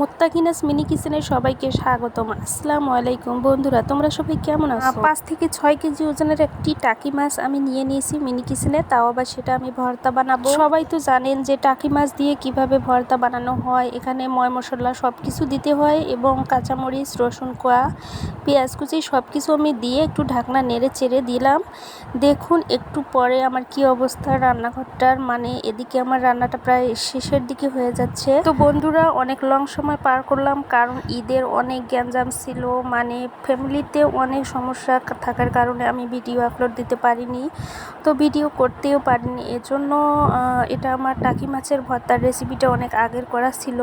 মুত্তাকিনাস mini কিচেনে সবাইকে স্বাগতম। আসসালামু আলাইকুম বন্ধুরা, তোমরা সবাই কেমন আছো? 5 থেকে 6 কেজি ওজনের একটি টাকি মাছ আমি নিয়ে নিয়েছি মিনি কিচেনে, তাও আবার সেটা আমি ভর্তা বানাবো। সবাই তো জানেন যে টাকি মাছ দিয়ে কিভাবে ভর্তা বানানো হয়। এখানে ময় মশলা সব কিছু দিতে হয় এবং কাঁচামরিচ, রসুন কোয়া, পেঁয়াজ কুচি সব কিছু আমি দিয়ে একটু ঢাকনা নেড়ে চেড়ে দিলাম। দেখুন একটু পরে আমার কি অবস্থা রান্নাঘরটার, মানে এদিকে আমার রান্নাটা প্রায় শেষের দিকে হয়ে যাচ্ছে। তো বন্ধুরা, অনেক লং সময় পার করলাম, কারণ ঈদের অনেক গ্যাঞ্জাম ছিল, মানে ফ্যামিলিতে অনেক সমস্যা থাকার কারণে আমি ভিডিও আপলোড দিতে পারিনি, তো ভিডিও করতেও পারিনি। এজন্য এটা আমার টাকি মাছের ভর্তার রেসিপিটা অনেক আগের করা ছিল,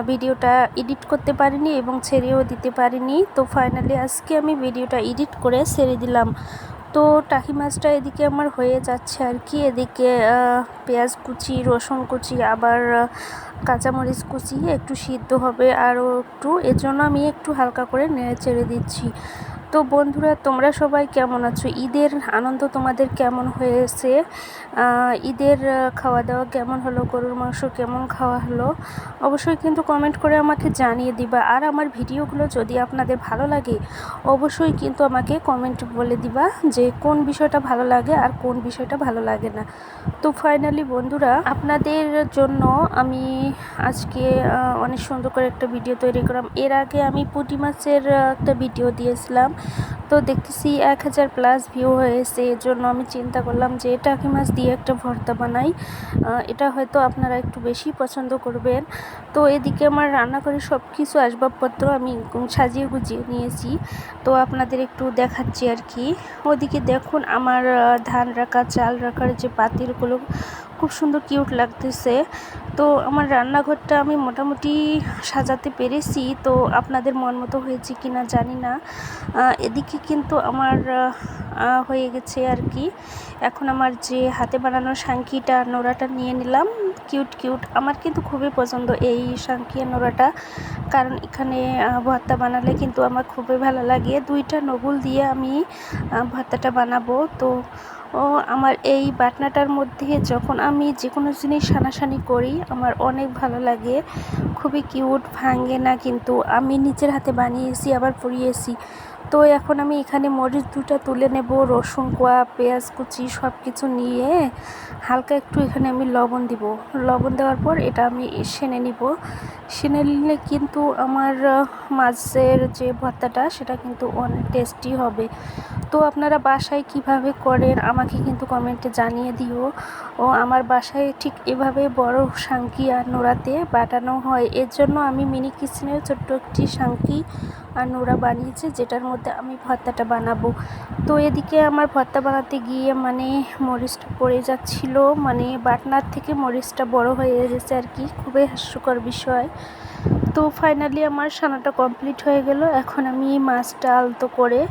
ভিডিওটা এডিট করতে পারিনি এবং ছেড়েও দিতে পারিনি। তো ফাইনালি আজকে আমি ভিডিওটা এডিট করে ছেড়ে দিলাম। তো টাকি মাছটা এদিকে আমার হয়ে যাচ্ছে আর কি। এদিকে পেঁয়াজ কুচি, রসুন কুচি, আবার কাঁচামরিচ কুচি একটু সিদ্ধ হবে আরও একটু, এজন্য আমি একটু হালকা করে নেড়ে চেড়ে দিচ্ছি। তো বন্ধুরা, তোমরা সবাই কেমন আছো? ঈদের আনন্দ তোমাদের কেমন হয়েছে? ঈদের খাওয়া দাওয়া কেমন হলো? গরুর মাংস কেমন খাওয়া হলো? অবশ্যই কিন্তু কমেন্ট করে আমাকে জানিয়ে দিবা। আর আমার ভিডিওগুলো যদি আপনাদের ভালো লাগে, অবশ্যই কিন্তু আমাকে কমেন্ট বলে দিবা যে কোন বিষয়টা ভালো লাগে আর কোন বিষয়টা ভালো লাগে না। তো ফাইনালি বন্ধুরা, আপনাদের জন্য আমি আজকে অনেক সুন্দর করে একটা ভিডিও তৈরি করলাম। এর আগে আমি পুঁটি মাছের একটা ভিডিও দিয়েছিলাম, তো দেখতেছি 1000+ ভিউ হয়েছে। এর জন্য আমি চিন্তা করলাম যে টাকি মাছ দিয়ে একটা ভর্তা বানাই, এটা হয়তো আপনারা একটু বেশি পছন্দ করবেন। তো এদিকে আমার রান্নাঘরে সব কিছু আসবাবপত্র আমি সাজিয়ে গুছিয়ে নিয়েছি, তো আপনাদের একটু দেখাচ্ছি আর কি। ওদিকে দেখুন আমার ধান রাখা, চাল রাখার যে পাতিলগুলো খুব সুন্দর কিউট লাগতেছে। তো আমার রান্নাঘরটা আমি মোটামুটি সাজাতে পেরেছি, তো আপনাদের মন মতো হয়েছে কি না জানি না। এদিকে কিন্তু আমার হয়ে গেছে আর কি। এখন আমার যে হাতে বানানো শাঙ্কিটা, নোড়াটা নিয়ে নিলাম। কিউট কিউট, আমার কিন্তু খুবই পছন্দ এই শাঙ্কি আর নোড়াটা, কারণ এখানে ভর্তা বানালে কিন্তু আমার খুবই ভালো লাগে। 2টা নগুল দিয়ে আমি ভর্তাটা বানাবো। তো আমার এই বাটনাটার মধ্যে যখন আমি যে কোনো জিনিস সানাসানি করি আমার অনেক ভালো লাগে, খুবই কিউট, ভাঙে না কিন্তু। আমি নিজের হাতে বানিয়েছি আবার পুড়িয়েছি। তো এখন আমি এখানে মরিচ 2টা তুলে নেব, রসুন কোয়া, পেঁয়াজ কুচি সব কিছু নিয়ে হালকা একটু এখানে আমি লবণ দিব। লবণ দেওয়ার পর এটা আমি সেনে নিব। সেনে নিলে কিন্তু আমার মাছের যে ভর্তাটা সেটা কিন্তু অনেক টেস্টি হবে। তো আপনারা বাসায় কিভাবে করেন আমাকে কিন্তু কমেন্টে জানিয়ে দিও। ও আমার বাসায় ঠিক এভাবে বড় শাঙ্কি আর নোড়াতে বাটানো হয়, এর জন্য আমি মিনি কিচেনের ছোট্ট একটি শাঙ্কি আর নোড়া বানিয়েছি, যেটার মধ্যে আমি ভর্তাটা বানাবো। তো এদিকে আমার ভর্তা বানাতে গিয়ে মানে মরিচটা পড়ে যাচ্ছিল, মানে বাটনার থেকে মরিচটা বড় হয়ে গেছে আর কি, খুবই হাস্যকর বিষয়। তো ফাইনালি আমার সানাটা কমপ্লিট হয়ে গেল। এখন আমি মাছটা আলতো করে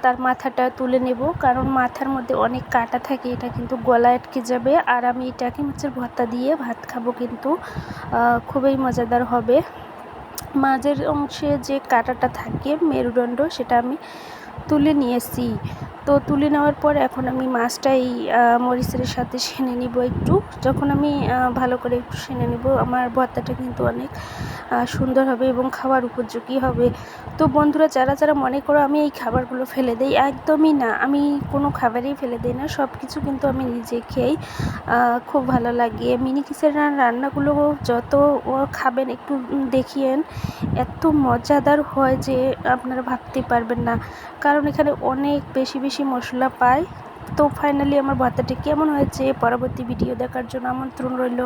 তার মাথাটা তুলে নেব, কারণ মাথার মধ্যে অনেক কাঁটা থাকে, এটা কিন্তু গলায় আটকে যাবে। আর আমি টাকি মাছের ভর্তা দিয়ে ভাত খাবো, কিন্তু খুবই মজাদার হবে। মাঝের অংশে যে কাঁটাটা থাকে মেরুদণ্ড, সেটা আমি তুলে নিয়েছি। তো তুলে নেওয়ার পর এখন আমি মাছটা এই মরিচের সাথে সেনে নিব একটু। যখন আমি ভালো করে একটু সেনে নিব, আমার ভর্তাটা কিন্তু অনেক সুন্দর হবে এবং খাওয়ার উপযোগী হবে। তো বন্ধুরা, যারা যারা মনে করো আমি এই খাবারগুলো ফেলে দিই, একদমই না, আমি কোনো খাবারই ফেলে দিই না, সব কিছু কিন্তু আমি নিজে খেয়েই খুব ভালো লাগে। মিনি কিচেনের রান্নাগুলো যত খাবেন একটু দেখিয়েন, এত মজাদার হয় যে আপনারা ভাবতে পারবেন না, কারণ এখানে অনেক বেশি বেশি মশলা পায়। তো ফাইনালি আমার ভর্তাটি কেমন হয়েছে পরবর্তী ভিডিও দেখার জন্য আমন্ত্রণ রইল।